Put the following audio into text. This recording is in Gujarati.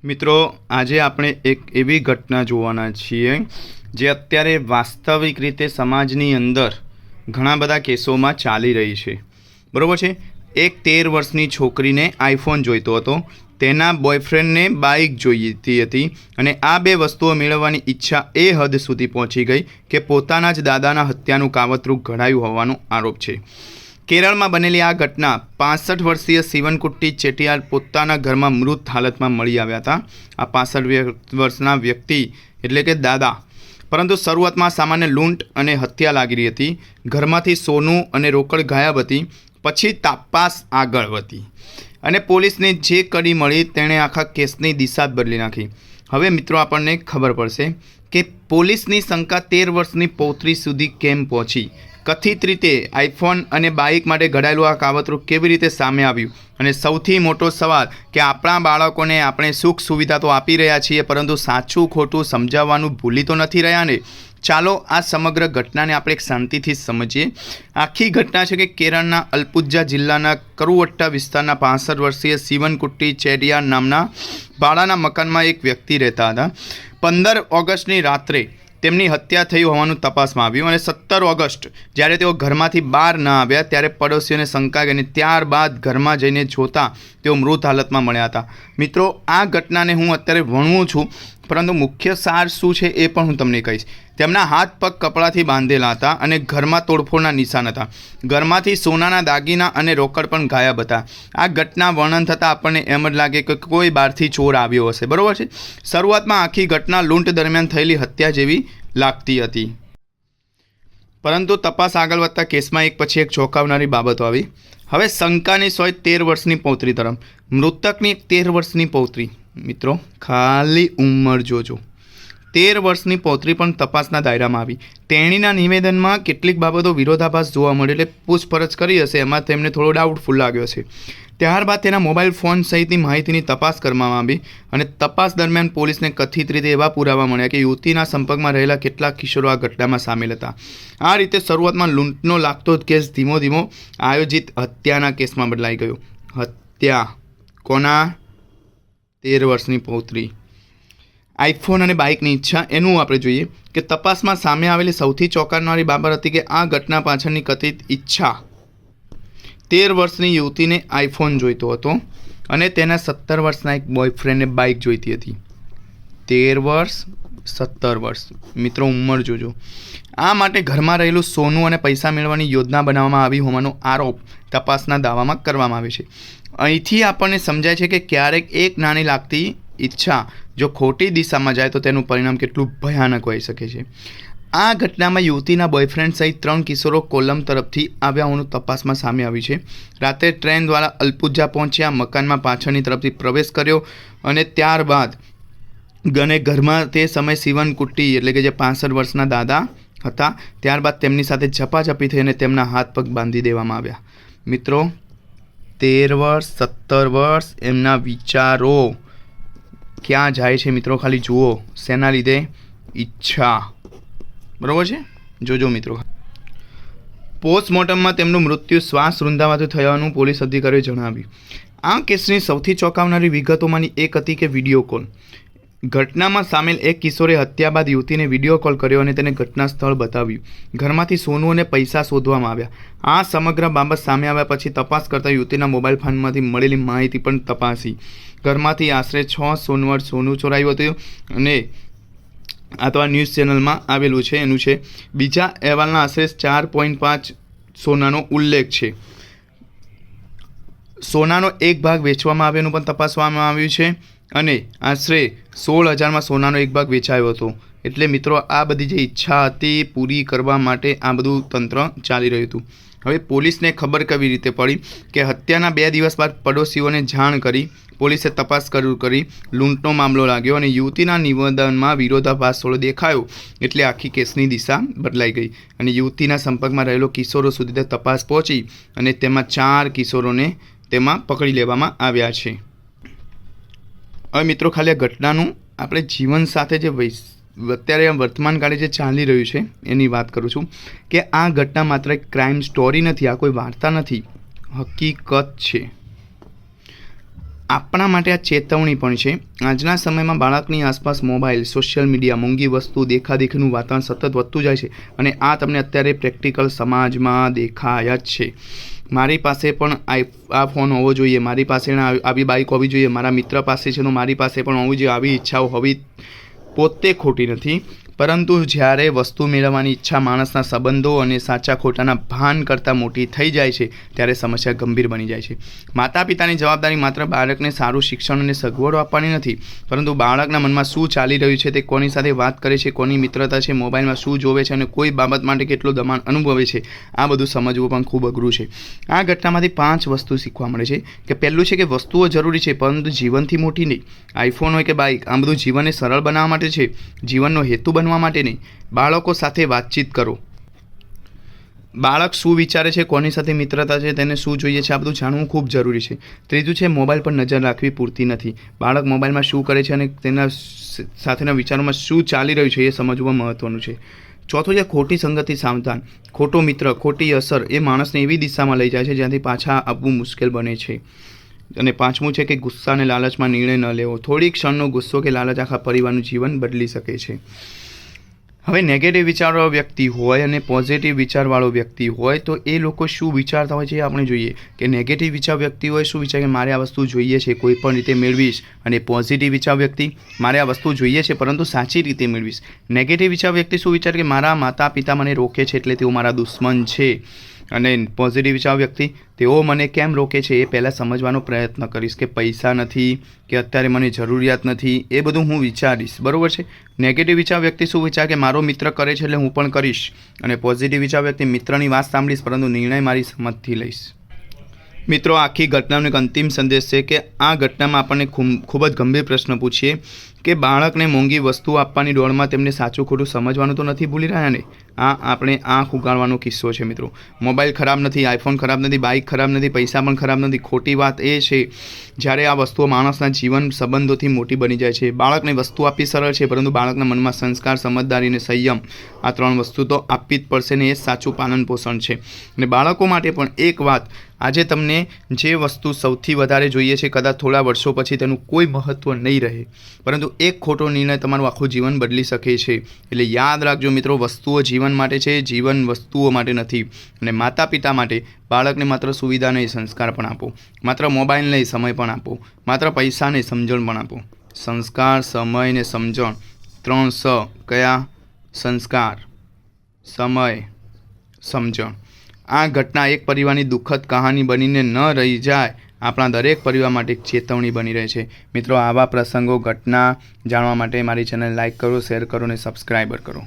મિત્રો આજે આપણે એક એવી ઘટના જોવાના છીએ જે અત્યારે વાસ્તવિક રીતે સમાજની અંદર ઘણા બધા કેસોમાં ચાલી રહી છે. બરોબર છે. એક 13 વર્ષની છોકરીને આઈફોન જોઈતો હતો, તેના બોયફ્રેન્ડને બાઇક જોઈતી હતી અને આ બે વસ્તુઓ મેળવવાની ઈચ્છા એ હદ સુધી પહોંચી ગઈ કે પોતાના જ દાદાના હત્યાનું કાવતરું ઘડાયું હોવાનો આરોપ છે. કેરળમાં બનેલી આ ઘટના 65 વર્ષીય શિવનકુટ્ટી ચેટિયાર પોતાના ઘરમાં મૃત હાલતમાં મળી આવ્યા હતા. આ 65 વર્ષના વ્યક્તિ એટલે કે દાદા, પરંતુ શરૂઆતમાં સામાન્ય લૂંટ અને હત્યા લાગી હતી. ઘરમાંથી સોનું અને રોકડ ગાયબ હતી. પછી તપાસ આગળ વધી અને પોલીસને જે કડી મળી તેણે આખા કેસની દિશા બદલી નાખી. હવે મિત્રો આપણને ખબર પડશે કે પોલીસની શંકા 13 વર્ષની પૌત્રી સુધી કેમ પહોંચી. કથિત રીતે આઈફોન અને બાઇક માટે ઘડાયેલું આ કાવતરું કેવી રીતે સામે આવ્યું, અને સૌથી મોટો સવાલ કે આપણા બાળકોને આપણે સુખ સુવિધા તો આપી રહ્યા છીએ, પરંતુ સાચું ખોટું સમજાવવાનું ભૂલી તો નથી રહ્યા ને. ચાલો આ સમગ્ર ઘટનાને આપણે એક શાંતિથી સમજીએ. આખી ઘટના છે કે કેરળના અલપુઝા જિલ્લાના કરુવટ્ટા વિસ્તારના 65 વર્ષીય શિવનકુટ્ટી ચેટિયાર નામના ભાડાના મકાનમાં એક વ્યક્તિ રહેતા હતા. 15 ઓગસ્ટની રાત્રે તેમની હત્યા થઈ હોવાનું તપાસમાં આવ્યું અને 17 ઓગસ્ટ જ્યારે તેઓ ઘરમાંથી બહાર ન આવ્યા ત્યારે પડોશીઓને શંકા ગઈ અને ત્યારબાદ ઘરમાં જઈને જોતા તેઓ મૃત હાલતમાં મળ્યા હતા. મિત્રો આ ઘટનાને હું અત્યારે વણવું છું, પરંતુ મુખ્ય સાર શું છે એ પણ હું તમને કહીશ. તેમના હાથ પગ કપડાથી બાંધેલા હતા અને ઘરમાં તોડફોડના નિશાન હતા. ઘરમાંથી સોનાના દાગીના અને રોકડ પણ ગાયબ હતા. આ ઘટના વર્ણન થતાં આપણને એમ જ લાગે કે કોઈ બહારથી ચોર આવ્યો હશે. બરાબર છે. શરૂઆતમાં આખી ઘટના લૂંટ દરમિયાન થયેલી હત્યા જેવી લાગતી હતી, પરંતુ તપાસ આગળ વધતા કેસમાં એક પછી એક ચોંકાવનારી બાબતો આવી. હવે શંકાની સોય 13 વર્ષની પૌત્રી તરફ. મૃતકની 13 વર્ષની પૌત્રી, મિત્રો ખાલી ઉંમર જોજો. 13 વર્ષની પૌત્રી પણ તપાસના દાયરામાં આવી. તેણીના નિવેદનમાં કેટલીક બાબતો વિરોધાભાસ જોવા મળે, એટલે પૂછપરછ કરી હશે, એમાં તેમને થોડો ડાઉટફુલ લાગ્યો છે. ત્યારબાદ તેના મોબાઈલ ફોન સહિતની માહિતીની તપાસ કરવામાં આવી અને તપાસ દરમિયાન પોલીસને કથિત રીતે એવા પુરાવા મળ્યા કે યુવતીના સંપર્કમાં રહેલા કેટલાક કિશોરો આ ઘટનામાં સામેલ હતા. આ રીતે શરૂઆતમાં લૂંટનો લાગતો કેસ ધીમો ધીમો આયોજિત હત્યાના કેસમાં બદલાઈ ગયો. હત્યા કોના? 13 વર્ષની પૌત્રી. આઈફોન અને બાઇકની ઈચ્છા, એનું આપણે જોઈએ કે તપાસમાં સામે આવેલી સૌથી ચોંકાવનારી બાબત હતી કે આ ઘટના પાછળની કથિત ઈચ્છા 13 વર્ષની યુવતીને આઈફોન જોઈતો હતો અને તેના 17 વર્ષના એક બોયફ્રેન્ડને બાઇક જોઈતી હતી. 13 વર્ષ 17 વર્ષ, મિત્રો ઉંમર જોજો. આ માટે ઘરમાં રહેલું સોનું અને પૈસા મેળવવાની યોજના બનાવવામાં આવી હોવાનો આરોપ તપાસના દાવામાં કરવામાં આવે છે. અહીંથી આપણને સમજાય છે કે ક્યારેક એક નાની લાગતી ઈચ્છા જો ખોટી દિશામાં જાય તો તેનું પરિણામ કેટલું ભયાનક હોઈ શકે છે. આ ઘટનામાં યુવતીના બોયફ્રેન્ડ સહિત 3 કિશોરો કોલમ તરફથી આવ્યા હોવાનું તપાસમાં સામે આવ્યું છે. રાત્રે ટ્રેન દ્વારા અલપુઝા પહોંચ્યા, મકાનમાં પાછળની તરફથી પ્રવેશ કર્યો અને ત્યારબાદ ઘરમાં તે સમયે શિવનકુટ્ટી એટલે કે જે 65 વર્ષના દાદા હતા, ત્યારબાદ તેમની સાથે ઝપાઝપી થઈ અને તેમના હાથ પગ બાંધી દેવામાં આવ્યા. મિત્રો 13 વર્ષ 17 વર્ષ, એમના વિચારો ક્યાં જાય છે મિત્રો, ખાલી જુઓ. શેના લીધે? ઈચ્છા. બરાબર છે, જોજો મિત્રો. પોસ્ટમોર્ટમમાં તેમનું મૃત્યુ શ્વાસ રૂંધાવાથી થયાનું પોલીસ અધિકારીઓએ જણાવ્યું. આ કેસની સૌથી ચોંકાવનારી વિગતોમાંની એક હતી કે વિડીયો કોલ. ઘટનામાં સામેલ એક કિશોરે હત્યા બાદ યુવતીને વિડીયો કોલ કર્યો અને તેને ઘટના સ્થળ બતાવ્યું. ઘરમાંથી સોનું અને પૈસા શોધવામાં આવ્યા. આ સમગ્ર બાબત સામે આવ્યા પછી તપાસ કરતા યુવતીના મોબાઈલ ફોનમાંથી મળેલી માહિતી પણ તપાસી. ઘરમાંથી આશરે 6 સોનું ચોરાયું હતું અને આ તો આ ન્યૂઝ ચેનલમાં આવેલું છે. એનું છે બીજા અહેવાલના આશરે 4.5 સોનાનો ઉલ્લેખ છે. સોનાનો એક ભાગ વેચવામાં આવ્યાનું પણ તપાસવામાં આવ્યું છે અને આશરે 16,000માં સોનાનો એક ભાગ વેચાયો હતો. એટલે મિત્રો આ બધી જે ઈચ્છા હતી પૂરી કરવા માટે આ બધું તંત્ર ચાલી રહ્યું હતું. હવે પોલીસને ખબર કેવી રીતે પડી કે હત્યાના 2 દિવસ બાદ પડોશીઓને જાણ કરી પોલીસે તપાસ શરૂ કરી. લૂંટનો મામલો લાગ્યો અને યુવતીના નિવેદનમાં વિરોધાભાસ થોડો દેખાયો, એટલે આખી કેસની દિશા બદલાઈ ગઈ અને યુવતીના સંપર્કમાં રહેલો કિશોરો સુધી તપાસ પહોંચી અને તેમાં 4 કિશોરોને તેમાં પકડી લેવામાં આવ્યા છે. હવે મિત્રો ખાલી આ ઘટનાનું આપણે જીવન સાથે જે અત્યારે વર્તમાન કાળે જે ચાલી રહ્યું છે એની વાત કરું છું કે આ ઘટના માત્ર એક ક્રાઇમ સ્ટોરી નથી, આ કોઈ વાર્તા નથી, હકીકત છે. આપણા માટે આ ચેતવણી પણ છે. આજના સમયમાં બાળકની આસપાસ મોબાઈલ, સોશિયલ મીડિયા, મોંઘી વસ્તુ, દેખાદેખીનું વાતાવરણ સતત વધતું જાય છે અને આ તમને અત્યારે પ્રેક્ટિકલ સમાજમાં દેખાય જ છે. મારી પાસે પણ આ ફોન હોવો જોઈએ, મારી પાસે આવી બાઇક હોવી જોઈએ, મારા મિત્ર પાસે છે તો મારી પાસે પણ હોવી જોઈએ, આવી ઈચ્છાઓ હોવી પોતે ખોટી નથી. પરંતુ જ્યારે વસ્તુ મેળવવાની ઈચ્છા માણસના સંબંધો અને સાચા ખોટાના ભાન કરતાં મોટી થઈ જાય છે ત્યારે સમસ્યા ગંભીર બની જાય છે. માતા પિતાની જવાબદારી માત્ર બાળકને સારું શિક્ષણ અને સગવડો આપવાની નથી, પરંતુ બાળકના મનમાં શું ચાલી રહ્યું છે, તે કોની સાથે વાત કરે છે, કોની મિત્રતા છે, મોબાઈલમાં શું જોવે છે અને કોઈ બાબત માટે કેટલો દબાણ અનુભવે છે, આ બધું સમજવું પણ ખૂબ અઘરું છે. આ ઘટનામાંથી 5 વસ્તુ શીખવા મળે છે કે પહેલું છે કે વસ્તુઓ જરૂરી છે પરંતુ જીવનથી મોટી નહીં. આઈફોન હોય કે બાઇક, આ બધું જીવનને સરળ બનાવવા માટે છે, જીવનનો હેતુ બનવા માટે નહીં. બાળકો સાથે વાતચીત કરો. બાળક શું વિચારે છે, કોની સાથે મિત્રતા છે, તેને શું જોઈએ છે, આ બધું જાણવું ખૂબ જરૂરી છે. ત્રીજું છે મોબાઈલ પર નજર રાખવી પૂરતી નથી. બાળક મોબાઈલમાં શું કરે છે અને તેના સાથેના વિચારોમાં શું ચાલી રહ્યું છે એ સમજવું મહત્વનું છે. ચોથું છે ખોટી સંગતિ સાવધાન. ખોટો મિત્ર, ખોટી અસર એ માણસને એવી દિશામાં લઈ જાય છે જ્યાંથી પાછા આવવું મુશ્કેલ બને છે. અને પાંચમું છે કે ગુસ્સા અને લાલચમાં નિર્ણય ન લેવો. થોડી ક્ષણનો ગુસ્સો કે લાલચ આખા પરિવારનું જીવન બદલી શકે છે. હવે નેગેટિવ વિચારવાળો વ્યક્તિ હોય અને પોઝિટિવ વિચારવાળો વ્યક્તિ હોય તો એ લોકો શું વિચારતા હોય છે એ આપણે જોઈએ. કે નેગેટિવ વિચાર વ્યક્તિ હોય શું વિચારે કે મારે આ વસ્તુ જોઈએ છે, કોઈ પણ રીતે મેળવીશ. અને પોઝિટિવ વિચાર વ્યક્તિ મારે આ વસ્તુ જોઈએ છે પરંતુ સાચી રીતે મેળવીશ. નેગેટિવ વિચાર વ્યક્તિ શું વિચારે કે મારા માતા પિતા મને રોકે છે એટલે તેઓ મારા દુશ્મન છે. અને પોઝિટિવ વિચાર વ્યક્તિ તેઓ મને કેમ રોકે છે એ પહેલાં સમજવાનો પ્રયત્ન કરીશ કે પૈસા નથી કે અત્યારે મને જરૂરિયાત નથી, એ બધું હું વિચારીશ. બરાબર છે. નેગેટિવ વિચાર વ્યક્તિ શું વિચાર કે મારો મિત્ર કરે છે એટલે હું પણ કરીશ. અને પોઝિટિવ વિચાર વ્યક્તિ મિત્રની વાત સાંભળીશ પરંતુ નિર્ણય મારી સમજથી લઈશ. મિત્રો, આખી ઘટનાનો એક અંતિમ સંદેશ છે કે આ ઘટનામાં આપણને ખૂબ જ ગંભીર પ્રશ્ન પૂછીએ કે બાળકને મોંઘી વસ્તુ આપવાની દોડમાં તેમને સાચું ખોટું સમજવાનું તો નથી ભૂલી રહ્યા ને. આ આપણે આંખ ઉગાડવાનો કિસ્સો છે મિત્રો. મોબાઈલ ખરાબ નથી, આઈફોન ખરાબ નથી, બાઇક ખરાબ નથી, પૈસા પણ ખરાબ નથી. ખોટી વાત એ છે જ્યારે આ વસ્તુઓ માણસના જીવન સંબંધોથી મોટી બની જાય છે. બાળકને વસ્તુ આપવી સરળ છે પરંતુ બાળકના મનમાં સંસ્કાર, સમજદારી અને સંયમ આ 3 વસ્તુ તો આપવી જ પડશે ને. એ જ સાચું પાલન પોષણ છે. અને બાળકો માટે પણ એક વાત, આજે તમને જે વસ્તુ સૌથી વધારે જોઈએ છે કદાચ થોડા વર્ષો પછી તેનું કોઈ મહત્ત્વ નહીં રહે, પરંતુ એક ખોટો નિર્ણય તમારું આખું જીવન બદલી શકે છે. એટલે યાદ રાખજો મિત્રો, વસ્તુઓ જીવન માટે છે, જીવન વસ્તુઓ માટે નથી. અને માતા પિતા માટે બાળકને માત્ર સુવિધા નહીં સંસ્કાર પણ આપો. માત્ર મોબાઈલ નહીં સમય પણ આપો. માત્ર પૈસા નહીં સમજણ પણ આપો. સંસ્કાર, સમય ને સમજણ, 3 સ. કયા? સંસ્કાર, સમય, સમજણ. આ ઘટના એક પરિવારની દુઃખદ કહાની બનીને ન રહી જાય, આપણા દરેક પરિવાર માટે એક ચેતવણી બની રહે છે. મિત્રો, આવા પ્રસંગો, ઘટના જાણવા માટે મારી ચેનલ લાઇક કરો, શેર કરો અને સબસ્ક્રાઈબર કરો.